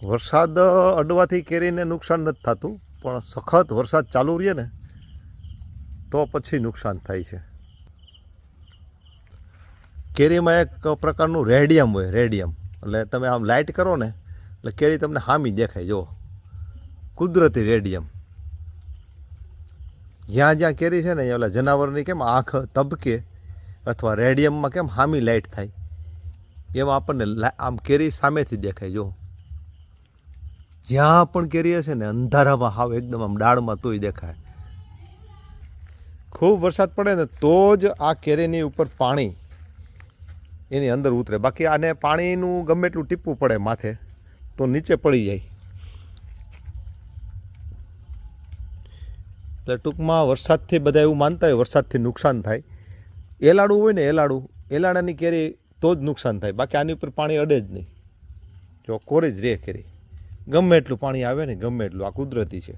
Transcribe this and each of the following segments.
વરસાદ અડવાથી કેરીને નુકસાન નથી થતું, પણ સખત વરસાદ ચાલુ રહે ને તો પછી નુકસાન થાય છે. કેરીમાં એક પ્રકારનું રેડિયમ હોય, રેડિયમ એટલે તમે આમ લાઇટ કરો ને એટલે કેરી તમને હામી દેખાય. જો કુદરતી રેડિયમ, જ્યાં જ્યાં કેરી છે ને અહીંયા ઓલા જનાવરની કેમ આંખ તબકે અથવા રેડિયમમાં કેમ હામી લાઇટ થાય, એમાં આપણને આમ કેરી સામેથી દેખાય. જો જ્યાં પણ કેરી હશે ને અંધારામાં હાવ એકદમ આમ ડાળમાં તોય દેખાય. ખૂબ વરસાદ પડે ને તો જ આ કેરીની ઉપર પાણી એની અંદર ઉતરે, બાકી આને પાણીનું ગમે એટલું ટીપવું પડે માથે તો નીચે પડી જાય. એટલે ટૂંકમાં વરસાદથી બધા એવું માનતા હોય વરસાદથી નુકસાન થાય. એલાડું હોય ને એલાડાની કેરી તો જ નુકસાન થાય, બાકી આની ઉપર પાણી અડે જ નહીં. જો કોરી જ રહે કેરી, ગમે એટલું પાણી આવે ને ગમે એટલું, આ કુદરતી છે.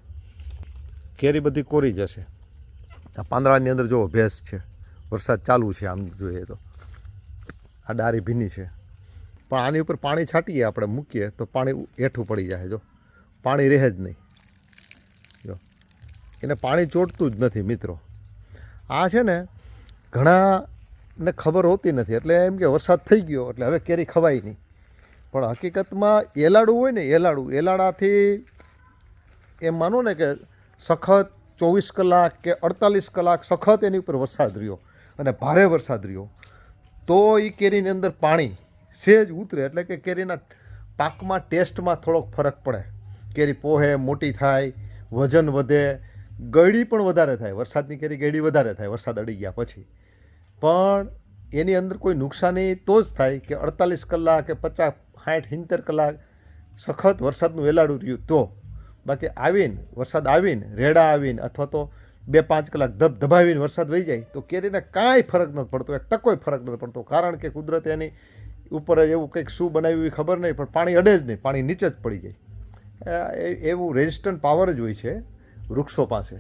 કેરી બધી કોરી જશે. આ પાંદડાની અંદર જો ભેંસ છે, વરસાદ ચાલુ છે, આમ જોઈએ તો આ ડારી ભીની છે, પણ આની ઉપર પાણી છાંટીએ આપણે મૂકીએ તો પાણી હેઠું પડી જાય. જો પાણી રહે જ નહીં, જો એને પાણી ચોટતું જ નથી મિત્રો. આ છે ને ઘણાને ખબર હોતી નથી, એટલે એમ કે વરસાદ થઈ ગયો એટલે હવે કેરી ખવાય નહીં, પણ હકીકતમાં એલાડું હોય ને એલાડાથી એમ માનો ને કે સખત 24 કલાક કે 48 કલાક સખત એની ઉપર વરસાદ રહ્યો અને ભારે વરસાદ રહ્યો તો એ કેરીની અંદર પાણી સહેજ ઉતરે, એટલે કે કેરીના પાકમાં ટેસ્ટમાં થોડોક ફરક પડે. કેરી પોહે, મોટી થાય, વજન વધે, ગળી પણ વધારે થાય. વરસાદની કેરી ગળી વધારે થાય વરસાદ અડી ગયા પછી, પણ એની અંદર કોઈ નુકસાની તો જ થાય કે 48 કલાક કે 50, 60, 70 કલાક સખત વરસાદનું વેલાડું રહ્યું તો. બાકી આવીને વરસાદ આવીને રેડા આવીને અથવા તો 2-5 કલાક ધબધબાવીને વરસાદ વહી જાય તો કેરીને કાંઈ ફરક નથી પડતો, એક ટકોય ફરક નથી પડતો, કારણ કે કુદરતે એની ઉપર જ એવું કંઈક શું બનાવ્યું એ ખબર નહીં, પણ પાણી અડે જ નહીં, પાણી નીચે જ પડી જાય. એવું રેઝિસ્ટન્ટ પાવર જ હોય છે વૃક્ષો પાસે.